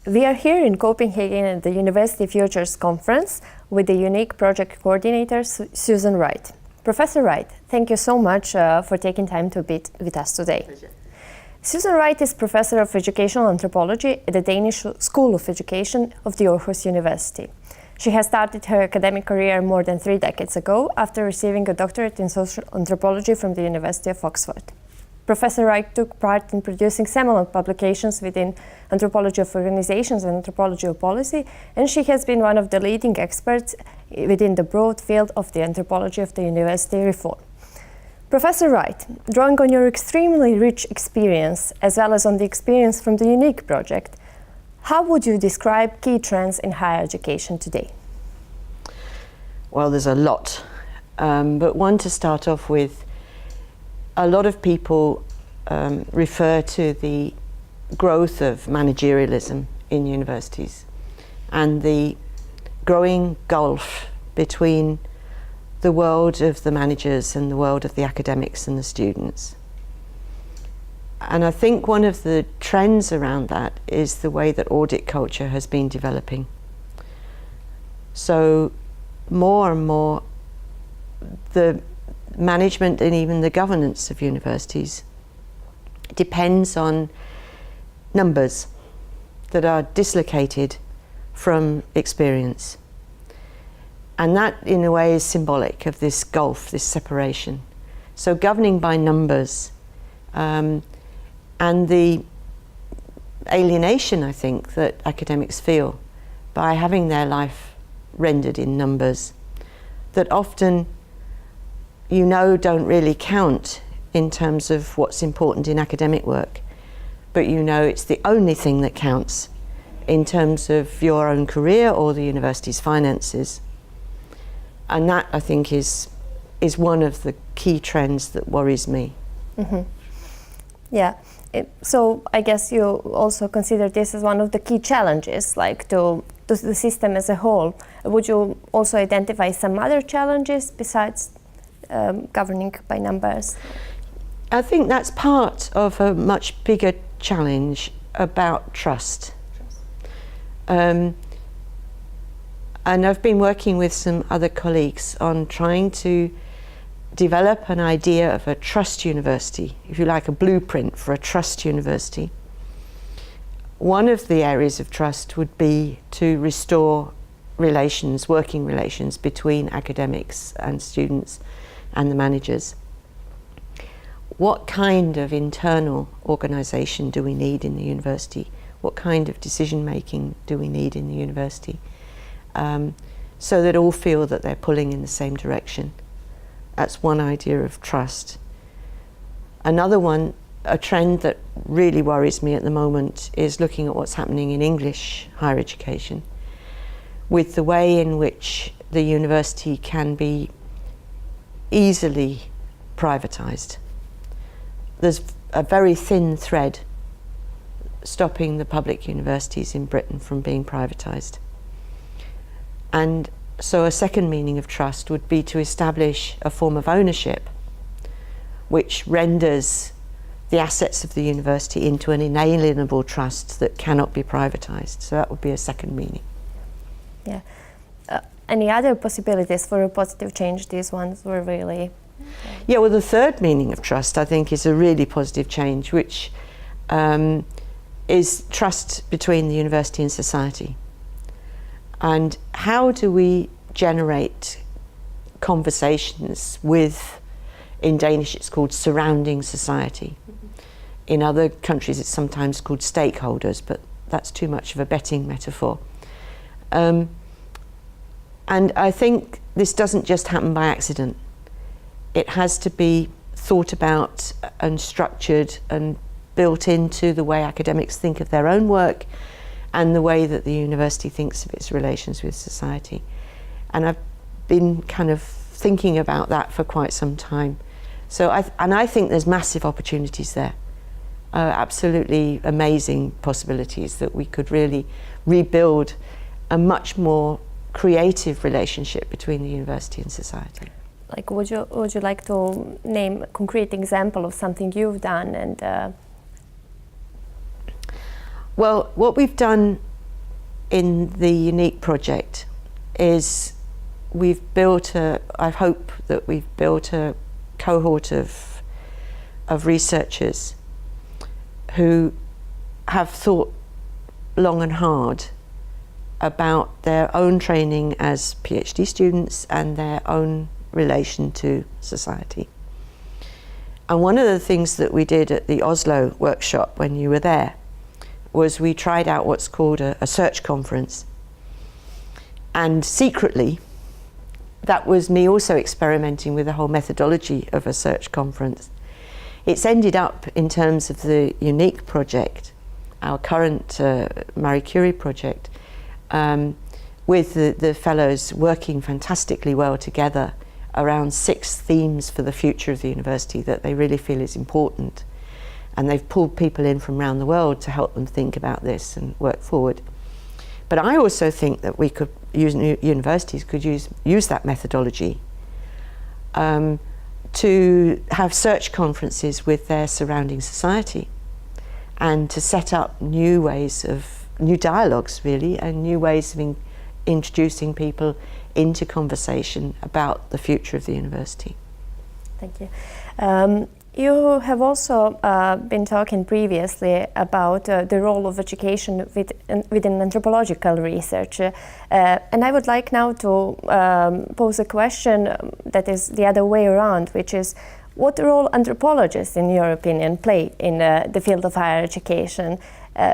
We are here in Copenhagen at the University Futures Conference with the UNIKE project coordinator, Susan Wright. Professor Wright, thank you so much for taking time to be with us today. Pleasure. Susan Wright is Professor of Educational Anthropology at the Danish School of Education of the Aarhus University. She has started her academic career more than 3 decades ago after receiving a doctorate in social anthropology from the University of Oxford. Professor Wright took part in producing seminal publications within anthropology of organizations and anthropology of policy, and she has been one of the leading experts within the broad field of the anthropology of the university reform. Professor Wright, drawing on your extremely rich experience, as well as on the experience from the UNIKE project, how would you describe key trends in higher education today? Well, there's a lot, but one to start off with. A lot of people refer to the growth of managerialism in universities and the growing gulf between the world of the managers and the world of the academics and the students. And I think one of the trends around that is the way that audit culture has been developing. So more and more the management and even the governance of universities depends on numbers that are dislocated from experience. And that in a way is symbolic of this gulf, this separation. So governing by numbers and the alienation, I think, that academics feel by having their life rendered in numbers that often don't really count in terms of what's important in academic work, but it's the only thing that counts in terms of your own career or the university's finances. And that, I think, is one of the key trends that worries me. Mm-hmm. Yeah. So I guess you also consider this as one of the key challenges, like to the system as a whole. Would you also identify some other challenges besides governing by numbers? I think that's part of a much bigger challenge about trust. And I've been working with some other colleagues on trying to develop an idea of a trust university, if you like, a blueprint for a trust university. One of the areas of trust would be to restore relations, working relations between academics and students and the managers. What kind of internal organisation do we need in the university? What kind of decision making do we need in the university? So that all feel that they're pulling in the same direction. That's one idea of trust. Another one, a trend that really worries me at the moment, is looking at what's happening in English higher education, with the way in which the university can be easily privatised. There's a very thin thread stopping the public universities in Britain from being privatised. And so a second meaning of trust would be to establish a form of ownership which renders the assets of the university into an inalienable trust that cannot be privatised. So that would be a second meaning. Yeah. Any other possibilities for a positive change? These ones were really... Yeah, well, the third meaning of trust, I think, is a really positive change, which is trust between the university and society. And how do we generate conversations with, in Danish it's called surrounding society. In other countries it's sometimes called stakeholders, but that's too much of a betting metaphor. And I think this doesn't just happen by accident. It has to be thought about and structured and built into the way academics think of their own work and the way that the university thinks of its relations with society. And I've been kind of thinking about that for quite some time. So I think there's massive opportunities there. Absolutely amazing possibilities that we could really rebuild a much more creative relationship between the university and society. Like, would you like to name a concrete example of something you've done? And well, what we've done in the UNIKE project is I hope that we've built a cohort of researchers who have thought long and hard about their own training as PhD students and their own relation to society. And one of the things that we did at the Oslo workshop when you were there was we tried out what's called a search conference. And secretly, that was me also experimenting with the whole methodology of a search conference. It's ended up, in terms of the UNIKE project, our current Marie Curie project, with the fellows working fantastically well together around 6 themes for the future of the university that they really feel is important. And they've pulled people in from around the world to help them think about this and work forward. But I also think that we could universities could use that methodology to have search conferences with their surrounding society and to set up new dialogues really, and new ways of introducing people into conversation about the future of the university. Thank you. You have also been talking previously about the role of education within anthropological research. And I would like now to pose a question that is the other way around, which is, what role anthropologists, in your opinion, play in the field of higher education?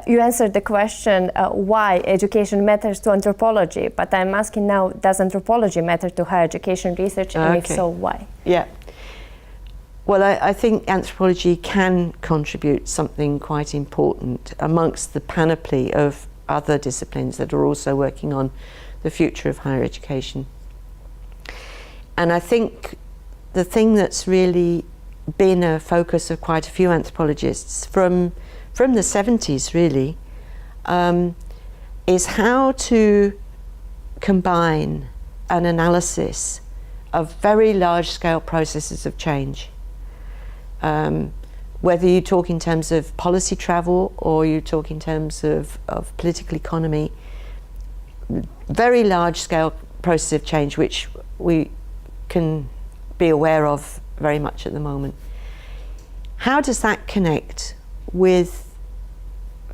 You answered the question why education matters to anthropology, but I'm asking now, does anthropology matter to higher education research, and if so, why? Yeah. Well, I think anthropology can contribute something quite important amongst the panoply of other disciplines that are also working on the future of higher education. And I think the thing that's really been a focus of quite a few anthropologists from the 70s really, is how to combine an analysis of very large-scale processes of change. Whether you talk in terms of policy travel or you talk in terms of political economy, very large-scale processes of change which we can be aware of very much at the moment. How does that connect with,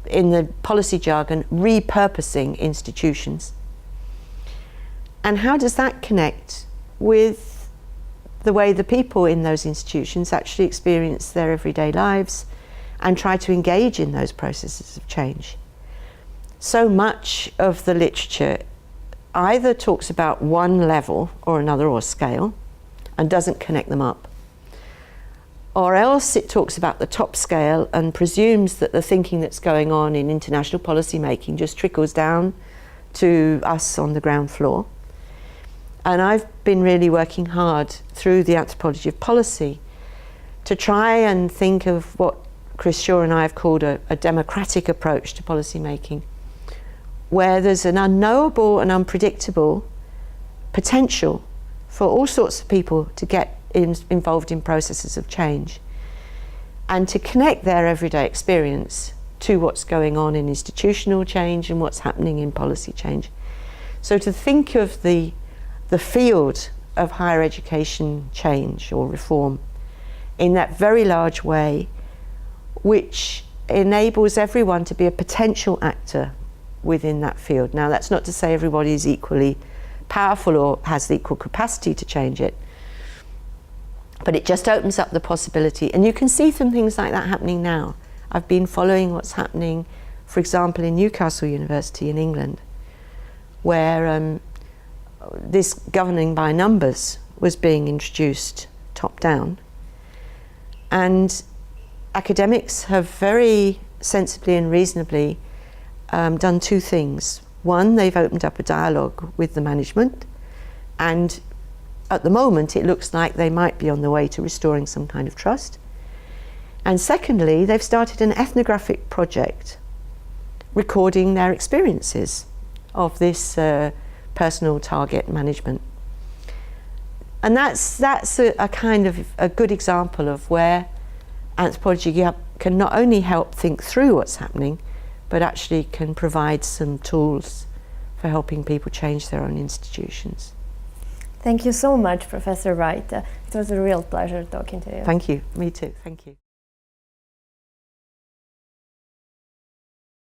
in the policy jargon, repurposing institutions? And how does that connect with the way the people in those institutions actually experience their everyday lives and try to engage in those processes of change? So much of the literature either talks about one level or another, or scale, and doesn't connect them up, or else it talks about the top scale and presumes that the thinking that's going on in international policy making just trickles down to us on the ground floor. And I've been really working hard through the anthropology of policy to try and think of what Chris Shaw and I have called a democratic approach to policy making, where there's an unknowable and unpredictable potential for all sorts of people to get involved in processes of change and to connect their everyday experience to what's going on in institutional change and what's happening in policy change. So to think of the field of higher education change or reform in that very large way, which enables everyone to be a potential actor within that field. Now, that's not to say everybody is equally powerful or has the equal capacity to change it, but it just opens up the possibility. And you can see some things like that happening now. I've been following what's happening, for example, in Newcastle University in England, where this governing by numbers was being introduced top down. And academics have very sensibly and reasonably done 2 things. One, they've opened up a dialogue with the management, and at the moment it looks like they might be on the way to restoring some kind of trust. And secondly, they've started an ethnographic project recording their experiences of this personal target management. And that's a kind of a good example of where anthropology can not only help think through what's happening, but actually can provide some tools for helping people change their own institutions. Thank you so much, Professor Wright. It was a real pleasure talking to you. Thank you. Me too. Thank you.